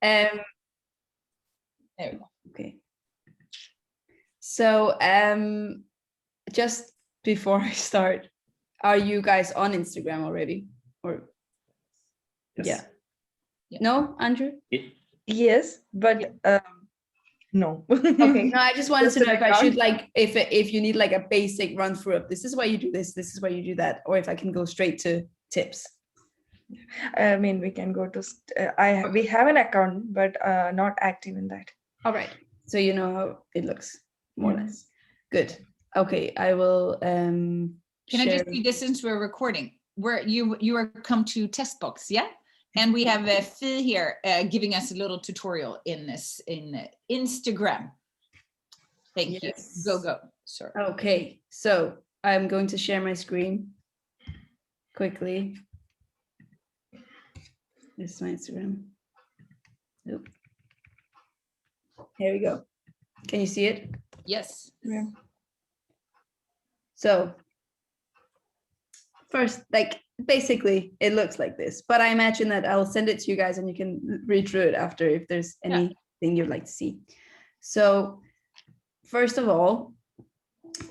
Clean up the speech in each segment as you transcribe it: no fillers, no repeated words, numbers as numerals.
There we go. Okay. So just before I start, are you guys on Instagram already? Or Yes. Yeah. No, Andrew? Yes, but no. Okay. No, I just wanted to Just know an if I should account. like if you need like a basic run through of this is why you do this is why you do that, or if I can go straight to tips. I mean, we can go to. We have an account, but not active in that. All right. So you know how it looks, more or Yeah. less. Good. Okay, I will Can I share. just do this since we're recording? You are come to test box, yeah? And we have a Fi here giving us a little tutorial in this in Instagram. Thank you. Yes. Go. Sorry. Okay, so I'm going to share my screen quickly. This is my Instagram. Nope. Here we go. Can you see it? Yes. Yeah. So first, like basically it looks like this, but I imagine that I'll send it to you guys and you can read through it after if there's anything you'd like to see. So first of all,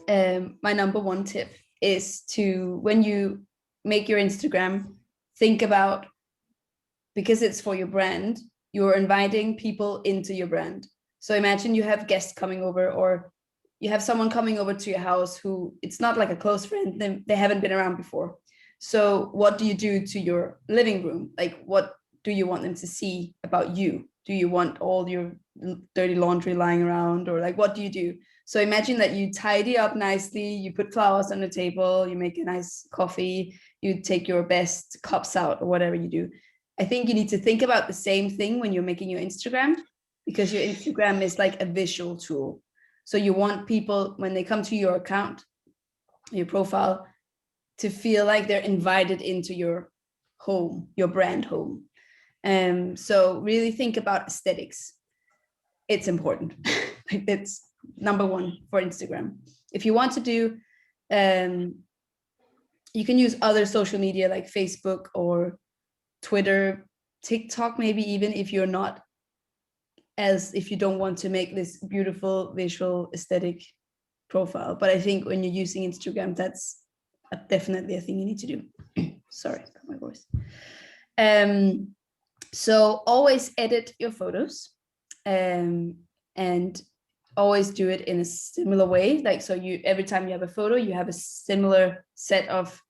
my number one tip is to, when you make your Instagram, think about, because it's for your brand, you're inviting people into your brand. So imagine you have guests coming over, or you have someone coming over to your house who it's not like a close friend, they haven't been around before. So what do you do to your living room? Like, what do you want them to see about you? Do you want all your dirty laundry lying around, or like, what do you do? So imagine that you tidy up nicely, you put flowers on the table, you make a nice coffee, you take your best cups out, or whatever you do. I think you need to think about the same thing when you're making your Instagram, because your Instagram is like a visual tool. So you want people, when they come to your account, your profile, to feel like they're invited into your home, your brand home. So really think about aesthetics. It's important. It's number one for Instagram. If you want to do, you can use other social media like Facebook or Twitter, TikTok, maybe, even if you're not, as if you don't want to make this beautiful visual aesthetic profile. But I think when you're using Instagram, that's definitely a thing you need to do. Sorry, got my voice. So always edit your photos, and always do it in a similar way. Like, so you, every time you have a photo, you have a similar set of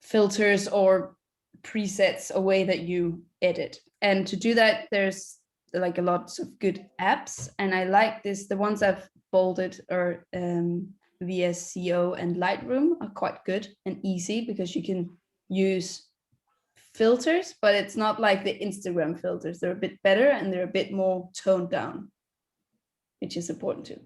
filters or presets, a way that you edit. And to do that, there's like a lot of good apps, and I like this. The ones I've bolded are VSCO and Lightroom are quite good and easy, because you can use filters, but it's not like the Instagram filters. They're a bit better and they're a bit more toned down, which is important too.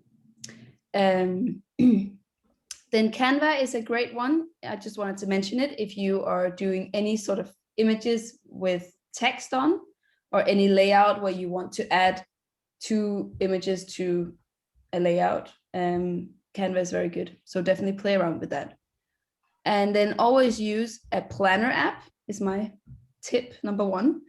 Then Canva is a great one. I just wanted to mention it if you are doing any sort of images with text on, or any layout where you want to add 2 images to a layout. Canva is very good. So definitely play around with that. And then always use a planner app is my tip number 1.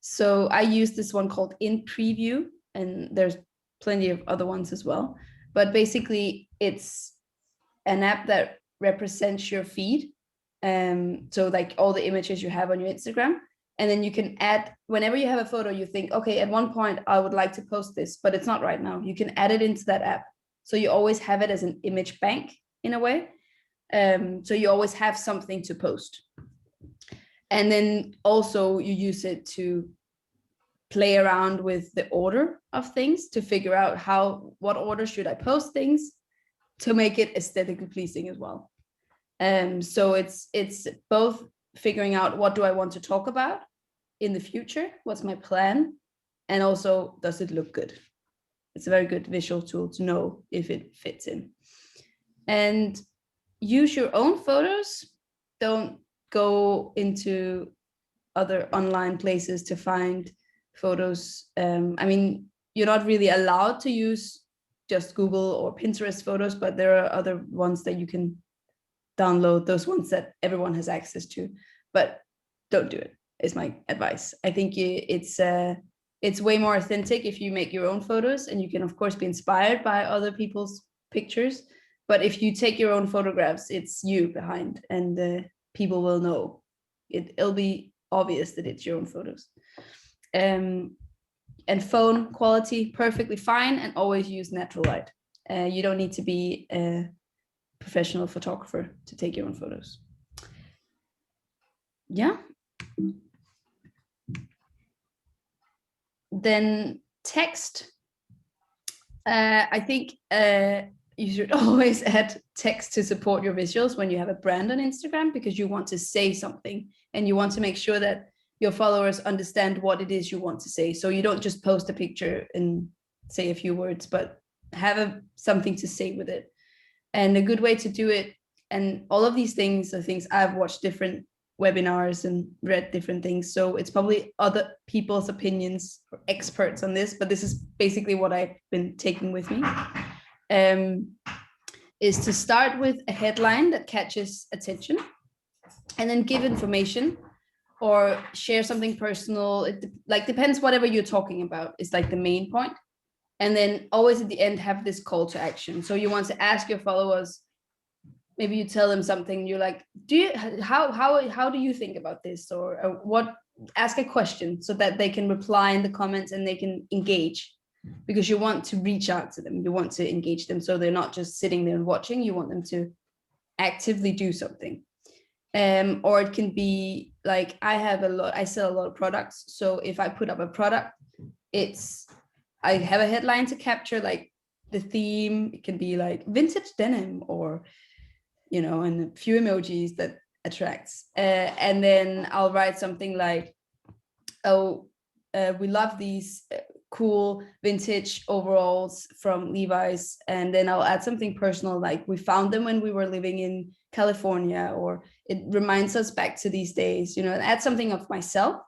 So I use this one called In Preview, and there's plenty of other ones as well. But basically it's an app that represents your feed. So like all the images you have on your Instagram, and then you can add, whenever you have a photo, you think, okay, at one point I would like to post this, but it's not right now. You can add it into that app. So you always have it as an image bank in a way. So you always have something to post. And then also you use it to play around with the order of things, to figure out what order should I post things to make it aesthetically pleasing as well. So it's both figuring out what do I want to talk about in the future, what's my plan, and also does it look good. It's a very good visual tool to know if it fits in. And use your own photos. Don't go into other online places to find photos. I mean, you're not really allowed to use just Google or Pinterest photos, but there are other ones that you can download, those ones that everyone has access to, but don't do it. is my advice. I think it's way more authentic if you make your own photos, and you can of course be inspired by other people's pictures. But if you take your own photographs, it's you behind, and people will know. It'll be obvious that it's your own photos. And phone quality, perfectly fine, and always use natural light. You don't need to be a professional photographer to take your own photos. Yeah. Then text. I think you should always add text to support your visuals when you have a brand on Instagram, because you want to say something and you want to make sure that your followers understand what it is you want to say. So you don't just post a picture and say a few words, but have something to say with it. And a good way to do it, and all of these things are things I've watched different webinars and read different things, so it's probably other people's opinions or experts on this, but this is basically what I've been taking with me, is to start with a headline that catches attention, and then give information or share something personal. It depends, whatever you're talking about is like the main point. And then always at the end have this call to action. So you want to ask your followers, maybe you tell them something, you're like, how do you think about this, or what, ask a question so that they can reply in the comments and they can engage, because you want to reach out to them, you want to engage them, so they're not just sitting there and watching, you want them to actively do something. Or it can be like, I sell a lot of products, so if I put up a product, I have a headline to capture like the theme. It can be like vintage denim, or and a few emojis that attracts. And then I'll write something like, we love these cool vintage overalls from Levi's. And then I'll add something personal, like we found them when we were living in California, or it reminds us back to these days, and add something of myself.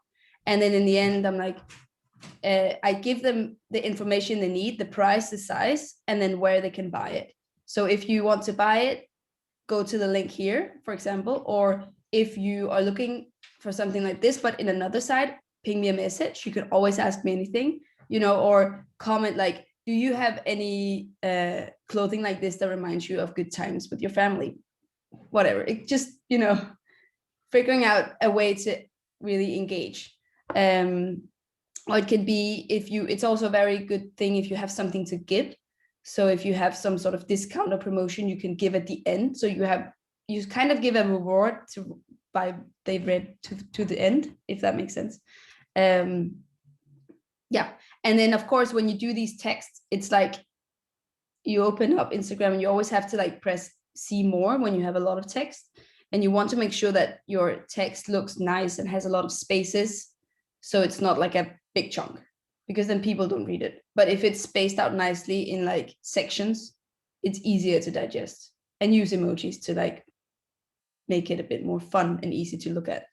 And then in the end, I'm like, I give them the information they need, the price, the size, and then where they can buy it. So if you want to buy it, go to the link here, for example, or if you are looking for something like this, but in another side, ping me a message. You can always ask me anything, or comment like, do you have any clothing like this that reminds you of good times with your family? Whatever. It just, figuring out a way to really engage. Or it could be, it's also a very good thing if you have something to give. So if you have some sort of discount or promotion, you can give at the end. So you kind of give a reward they've read to the end, if that makes sense. Yeah. And then of course, when you do these texts, it's like you open up Instagram and you always have to like press see more when you have a lot of text, and you want to make sure that your text looks nice and has a lot of spaces. So it's not like a big chunk, because then people don't read it. But if it's spaced out nicely in like sections, it's easier to digest, and use emojis to like make it a bit more fun and easy to look at.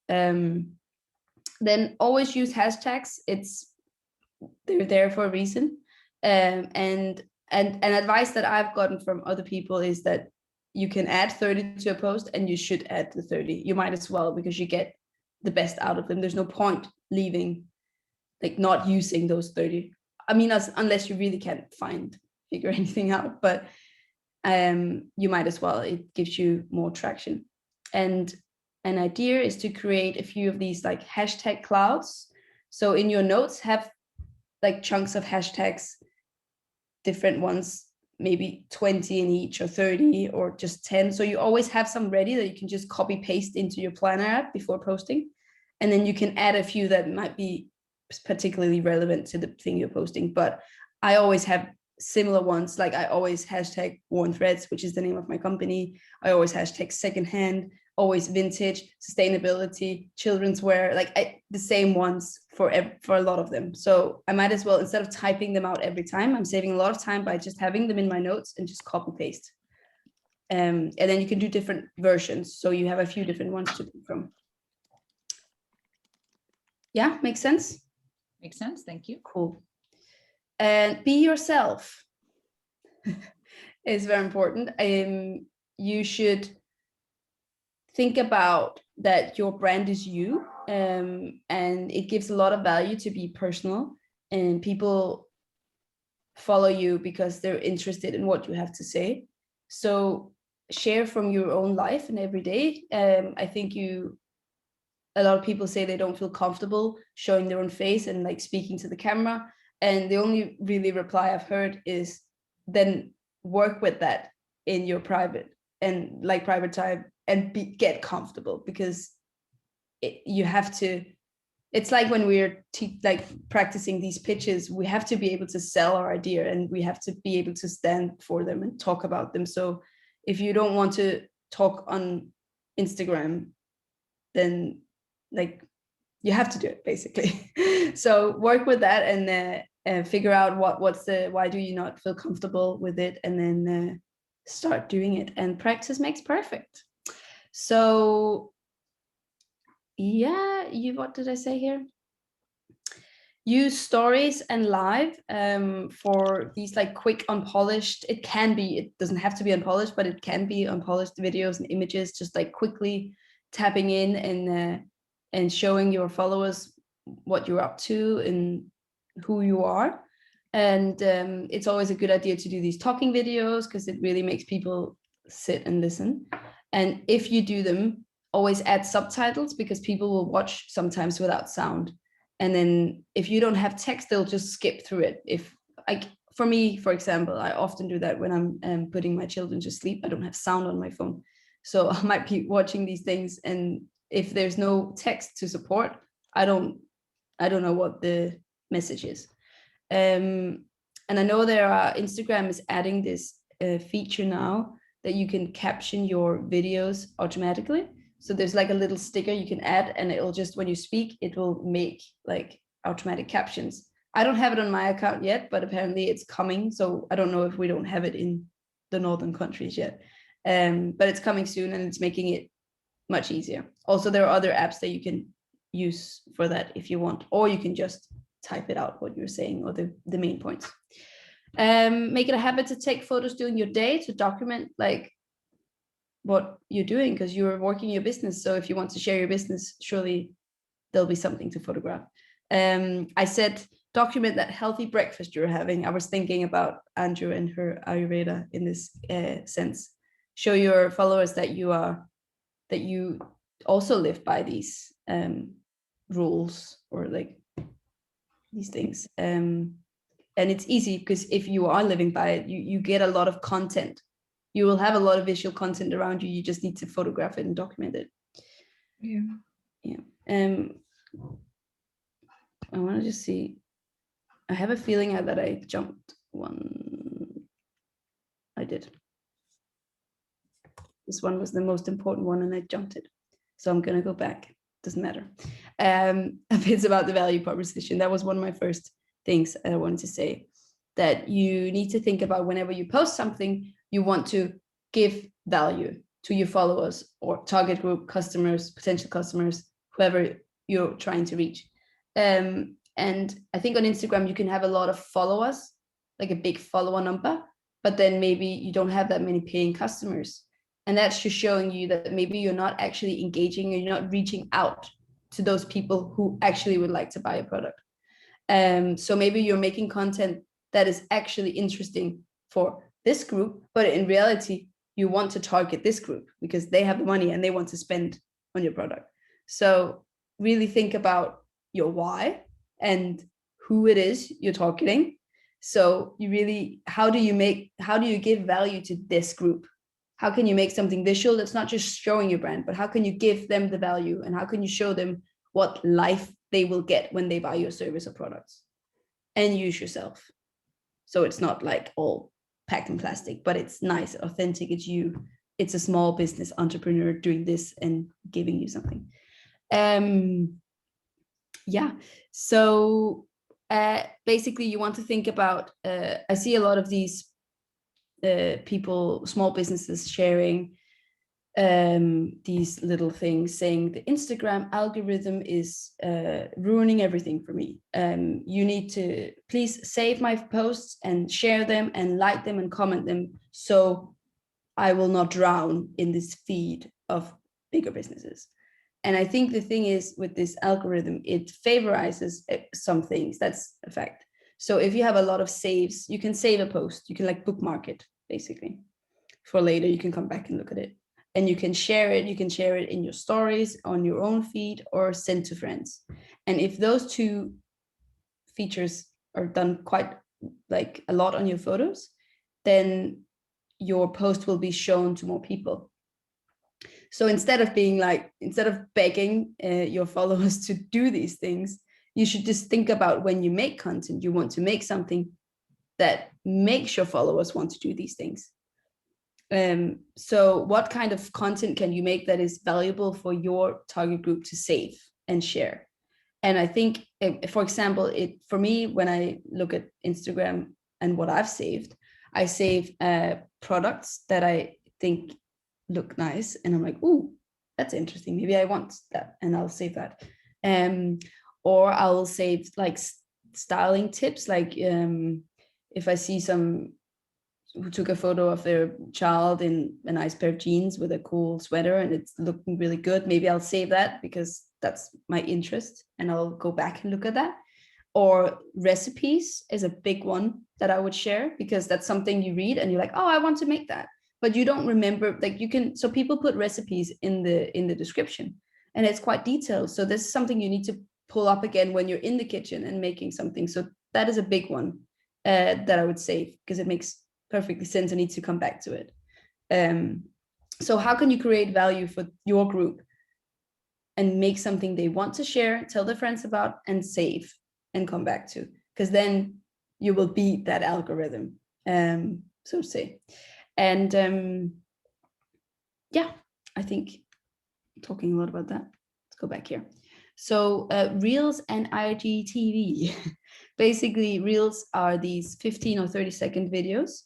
Then always use hashtags. They're there for a reason. And an advice that I've gotten from other people is that you can add 30 to a post, and you should add the 30. You might as well, because you get the best out of them. There's no point leaving, like not using those 30. I mean, unless you really can't figure anything out, but you might as well. It gives you more traction. And an idea is to create a few of these like hashtag clouds. So in your notes, have like chunks of hashtags, different ones, maybe 20 in each, or 30, or just 10. So you always have some ready that you can just copy paste into your planner app before posting. And then you can add a few that might be particularly relevant to the thing you're posting. But I always have similar ones. Like I always hashtag Worn Threads, which is the name of my company. I always hashtag secondhand, always vintage, sustainability, children's wear, like the same ones for a lot of them. So I might as well, instead of typing them out every time, I'm saving a lot of time by just having them in my notes and just copy paste. And then you can do different versions. So you have a few different ones to pick from. Yeah, makes sense? Makes sense. Thank you. Cool. And be yourself. Is very important. You should think about that your brand is you, and it gives a lot of value to be personal, and people follow you because they're interested in what you have to say. So share from your own life and every day. I think a lot of people say they don't feel comfortable showing their own face and like speaking to the camera. And the only really reply I've heard is then work with that in your private time and get comfortable, because you have to. It's like when we're like practicing these pitches, we have to be able to sell our idea, and we have to be able to stand for them and talk about them. So if you don't want to talk on Instagram, then like you have to do it basically. So work with that and figure out why do you not feel comfortable with it, and then start doing it. And practice makes perfect. So yeah, what did I say here? Use stories and live for these like quick unpolished, it doesn't have to be unpolished, but it can be unpolished videos and images, just like quickly tapping in and showing your followers what you're up to and who you are. And it's always a good idea to do these talking videos, because it really makes people sit and listen. And if you do them, always add subtitles, because people will watch sometimes without sound. And then if you don't have text, they'll just skip through it. For me, for example, I often do that when I'm putting my children to sleep. I don't have sound on my phone. So I might be watching these things, and if there's no text to support, I don't know what the message is. And I know Instagram is adding this feature now that you can caption your videos automatically. So there's like a little sticker you can add, and it'll just, when you speak, it will make like automatic captions. I don't have it on my account yet, but apparently it's coming. So I don't know if we don't have it in the northern countries yet. But it's coming soon, and it's making it much easier. Also, there are other apps that you can use for that if you want, or you can just type it out what you're saying, or the main points. Make it a habit to take photos during your day to document like what you're doing, because you're working your business. So if you want to share your business, surely there'll be something to photograph. I said document that healthy breakfast you're having. I was thinking about Andrew and her Ayurveda in this sense. Show your followers that you also live by these rules, or like these things. And it's easy, because if you are living by it, you get a lot of content. You will have a lot of visual content around you. You just need to photograph it and document it. Yeah. I want to just see. I have a feeling that I jumped one. I did. This one was the most important one, and I jumped it. So I'm going to go back. Doesn't matter. It's about the value proposition. That was one of my first things I wanted to say, that you need to think about whenever you post something, you want to give value to your followers or target group, customers, potential customers, whoever you're trying to reach. And I think on Instagram, you can have a lot of followers, like a big follower number, but then maybe you don't have that many paying customers. And that's just showing you that maybe you're not actually engaging, or you're not reaching out to those people who actually would like to buy a product. So maybe you're making content that is actually interesting for this group, but in reality, you want to target this group because they have the money and they want to spend on your product. So really think about your why and who it is you're targeting. So how do you give value to this group? How can you make something visual that's not just showing your brand, but how can you give them the value, and how can you show them what life they will get when they buy your service or products? And use yourself. So it's not like all packed in plastic, but it's nice, authentic. It's you. It's a small business entrepreneur doing this and giving you something. Yeah. So basically, you want to think about. I see a lot of these people, small businesses, sharing these little things, saying the Instagram algorithm is ruining everything for me. You need to please save my posts and share them and like them and comment them, so I will not drown in this feed of bigger businesses. And I think the thing is with this algorithm, it favorizes some things. That's a fact. So if you have a lot of saves, you can save a post. You can like bookmark it basically for later. You can come back and look at it, and you can share it. You can share it in your stories, on your own feed, or send to friends. And if those two features are done quite like a lot on your photos, then your post will be shown to more people. So instead of begging your followers to do these things, you should just think about when you make content, you want to make something that makes your followers want to do these things. So what kind of content can you make that is valuable for your target group to save and share? And I think, for example, for me, when I look at Instagram and what I've saved, I save products that I think look nice, and I'm like, ooh, that's interesting. Maybe I want that, and I'll save that. Or I'll save like styling tips, like if I see some who took a photo of their child in a nice pair of jeans with a cool sweater and it's looking really good, maybe I'll save that because that's my interest and I'll go back and look at that. Or recipes is a big one that I would share, because that's something you read and you're like, oh, I want to make that, but you don't remember. Like you can, so people put recipes in the description and it's quite detailed, so this is something you need to pull up again when you're in the kitchen and making something. So that is a big one that I would save, because it makes perfectly sense. I need to come back to it. So how can you create value for your group and make something they want to share, tell their friends about, and save and come back to? Because then you will beat that algorithm, so to say. And yeah, I think talking a lot about that. Let's go back here. So Reels and IGTV. Basically, Reels are these 15 or 30-second videos,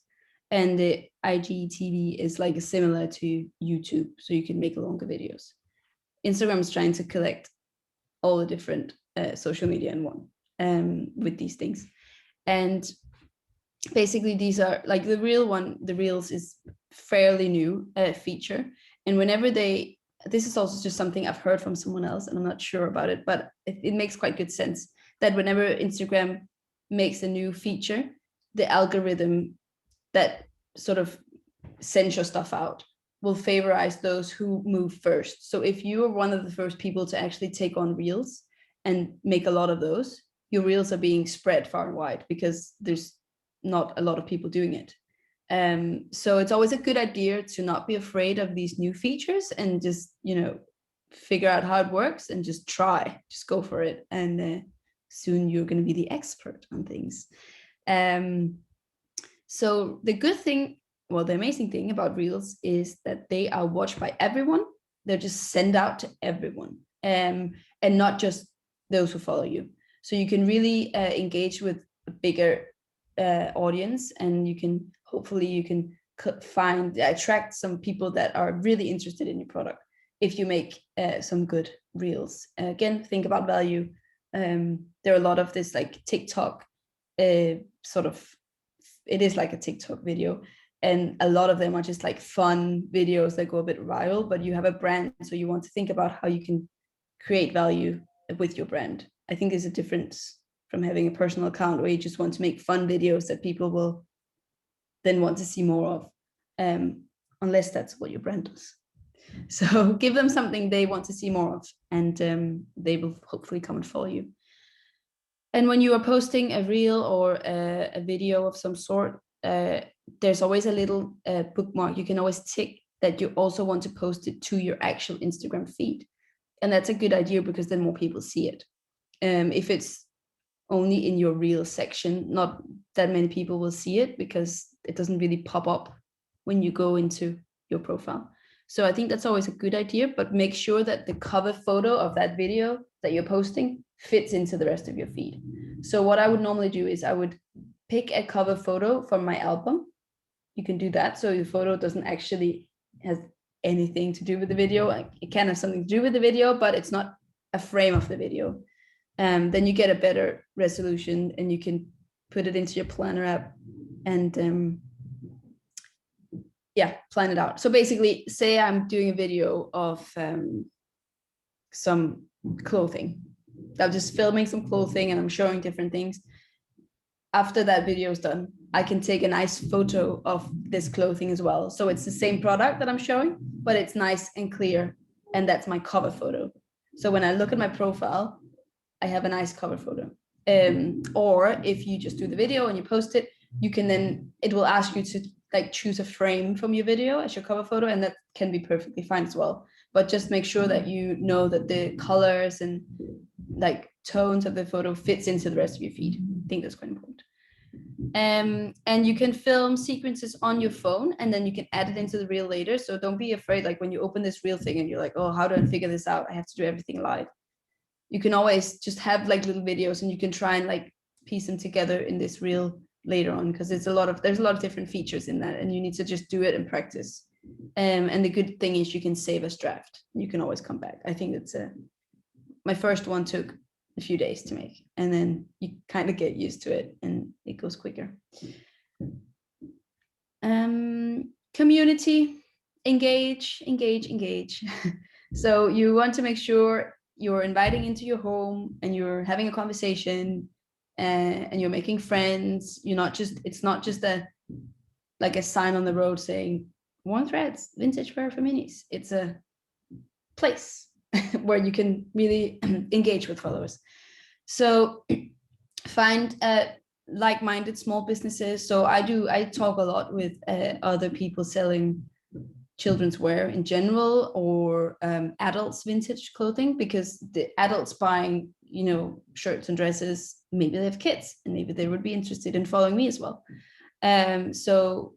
and the IGTV is like similar to YouTube, so you can make longer videos. Instagram is trying to collect all the different social media in one with these things. And basically these are like the Reels is fairly new feature. And whenever this is also just something I've heard from someone else and I'm not sure about it, but it makes quite good sense that whenever Instagram makes a new feature, the algorithm that sort of sends your stuff out will favorize those who move first. So if you are one of the first people to actually take on Reels and make a lot of those, your Reels are being spread far and wide because there's not a lot of people doing it. So it's always a good idea to not be afraid of these new features and just, figure out how it works and just go for it. And soon you're going to be the expert on things. So the amazing thing about Reels is that they are watched by everyone. They're just sent out to everyone, and not just those who follow you. So you can really engage with a bigger audience, and hopefully you can attract some people that are really interested in your product if you make some good Reels. Again, think about value. There are a lot of this like TikTok it is like a TikTok video, and a lot of them are just like fun videos that go a bit viral, but you have a brand, so you want to think about how you can create value with your brand. I think there's a difference from having a personal account where you just want to make fun videos that people will then want to see more of, unless that's what your brand does. So give them something they want to see more of, and they will hopefully come and follow you. And when you are posting a reel or a video of some sort, there's always a little bookmark. You can always tick that you also want to post it to your actual Instagram feed. And that's a good idea because then more people see it. If it's only in your reel section, not that many people will see it because it doesn't really pop up when you go into your profile. So I think that's always a good idea, but make sure that the cover photo of that video that you're posting fits into the rest of your feed. So what I would normally do is I would pick a cover photo from my album. You can do that. So the photo doesn't actually have anything to do with the video. It can have something to do with the video, but it's not a frame of the video. Then you get a better resolution and you can put it into your planner app and plan it out. So basically, say I'm doing a video of some clothing. I'm just filming some clothing and I'm showing different things. After that video is done, I can take a nice photo of this clothing as well. So it's the same product that I'm showing, but it's nice and clear. And that's my cover photo. So when I look at my profile, I have a nice cover photo. Or if you just do the video and you post it, you can then, it will ask you to like choose a frame from your video as your cover photo, and that can be perfectly fine as well. But just make sure that you know that the colors and like tones of the photo fits into the rest of your feed. I think that's quite important. And you can film sequences on your phone, and then you can add it into the reel later. So don't be afraid, like when you open this reel thing and you're like, oh, how do I figure this out? I have to do everything live. You can always just have like little videos, and you can try and like piece them together in this reel later on, because there's a lot of different features in that, and you need to just do it and practice. And the good thing is you can save as draft. You can always come back. I think that's my first one took a few days to make, and then you kind of get used to it and it goes quicker. Community, engage. So you want to make sure you're inviting into your home and you're having a conversation, and you're making friends. It's not just a sign on the road saying Warm Threads, vintage wear for minis. It's a place where you can really engage with followers. So find like-minded small businesses. So I talk a lot with other people selling children's wear in general, or adults vintage clothing, because the adults buying shirts and dresses, maybe they have kids and maybe they would be interested in following me as well. So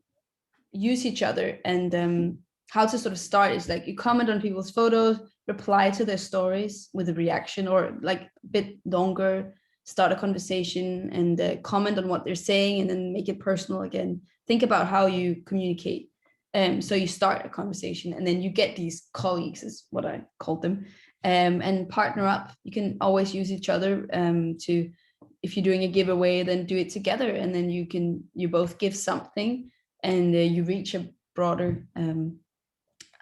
use each other. And how to sort of start is like you comment on people's photos, reply to their stories with a reaction, or like a bit longer, start a conversation and comment on what they're saying, and then make it personal again. Think about how you communicate. So you start a conversation, and then you get these colleagues, is what I called them, and partner up. You can always use each other to, if you're doing a giveaway, then do it together, and then you both give something, and you reach a broader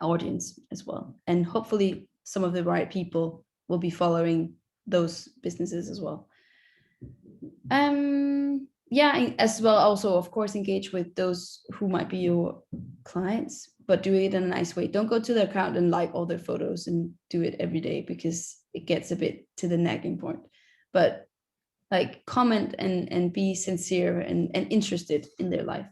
audience as well. And hopefully some of the right people will be following those businesses as well. Yeah, as well, also of course engage with those who might be your clients, but do it in a nice way. Don't go to their account and like all their photos and do it every day, because it gets a bit to the nagging point. But like comment and be sincere and interested in their life.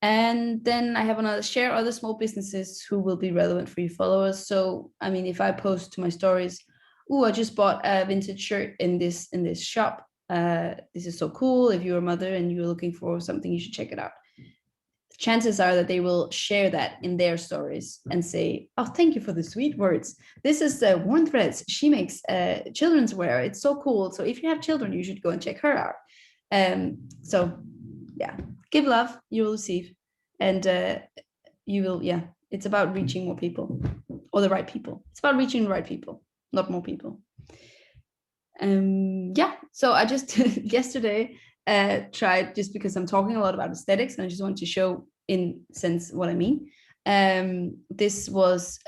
And then I have another, share other small businesses who will be relevant for your followers. So I mean, if I post to my stories, oh, I just bought a vintage shirt in this shop, this is so cool. If you're a mother and you're looking for something, you should check it out. Chances are that they will share that in their stories and say, oh, thank you for the sweet words. This is the Warm Threads. She makes children's wear. It's so cool. So if you have children, you should go and check her out. So yeah, give love, you will receive. And you will, yeah, it's about reaching more people, or the right people. It's about reaching the right people, not more people. Yeah, so I just yesterday tried, just because I'm talking a lot about aesthetics and I just want to show in sense what I mean. This was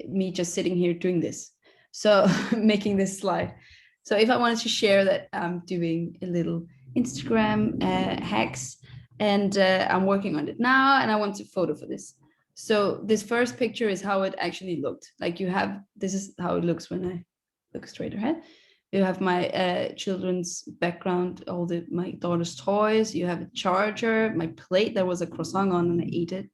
me just sitting here doing this, so making this slide. So if I wanted to share that I'm doing a little Instagram hacks, and I'm working on it now, and I want to photo for this. So this first picture is how it actually looked. Like you have, this is how it looks when I look straight ahead. You have my children's background, all my daughter's toys. You have a charger, my plate, there was a croissant on and I ate it.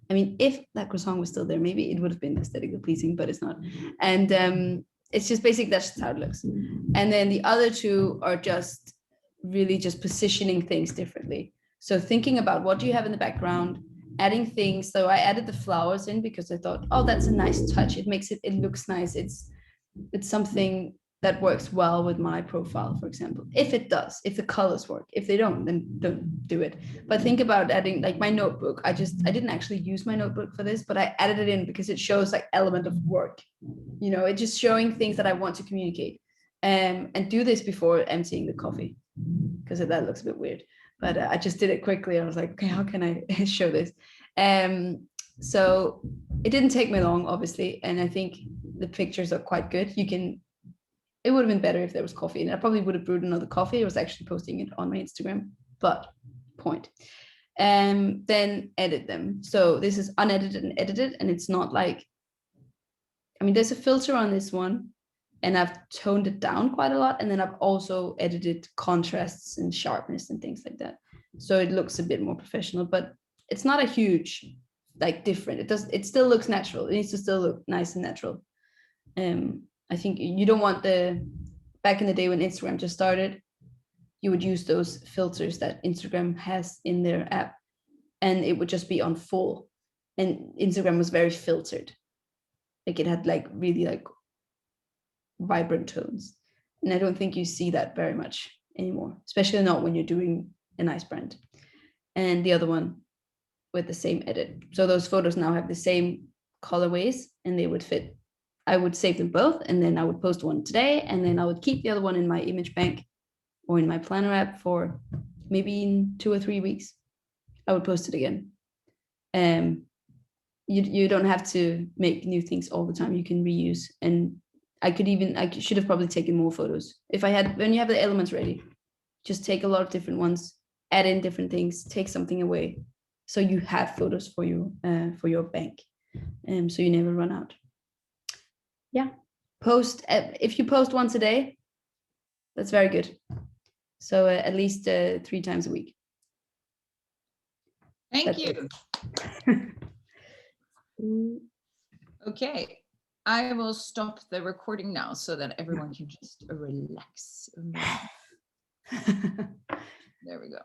I mean, if that croissant was still there, maybe it would have been aesthetically pleasing, but it's not. And it's just basic, that's just how it looks. And then the other two are just really just positioning things differently. So thinking about what do you have in the background, adding things. So I added the flowers in because I thought, oh, that's a nice touch. It makes it looks nice. It's something that works well with my profile, for example. If it does, if the colors work. If they don't, then don't do it. But think about adding, like my notebook. I didn't actually use my notebook for this, but I added it in because it shows like element of work. You know, it's just showing things that I want to communicate. And do this before emptying the coffee, because that looks a bit weird. But I just did it quickly. I was like, okay, how can I show this? So it didn't take me long, obviously, and I think the pictures are quite good. It would have been better if there was coffee, and I probably would have brewed another coffee. I was actually posting it on my Instagram, but point. Then edit them. So this is unedited and edited, and it's not like, I mean, there's a filter on this one, and I've toned it down quite a lot, and then I've also edited contrasts and sharpness and things like that. So it looks a bit more professional, but it's not a huge like different. It still looks natural. It needs to still look nice and natural. I think you don't want back in the day when Instagram just started, you would use those filters that Instagram has in their app, and it would just be on full. And Instagram was very filtered. Like it had like really like vibrant tones. And I don't think you see that very much anymore, especially not when you're doing a nice brand. And the other one with the same edit. So those photos now have the same colorways and they would fit. I would save them both, and then I would post one today, and then I would keep the other one in my image bank or in my planner app for maybe in 2 or 3 weeks. I would post it again. You don't have to make new things all the time. You can reuse. And I should have probably taken more photos. When you have the elements ready, just take a lot of different ones, add in different things, take something away, so you have photos for your bank, so you never run out. Yeah, if you post once a day, that's very good. So at least 3 times a week. Thank you. Okay, I will stop the recording now so that everyone can just relax. There we go.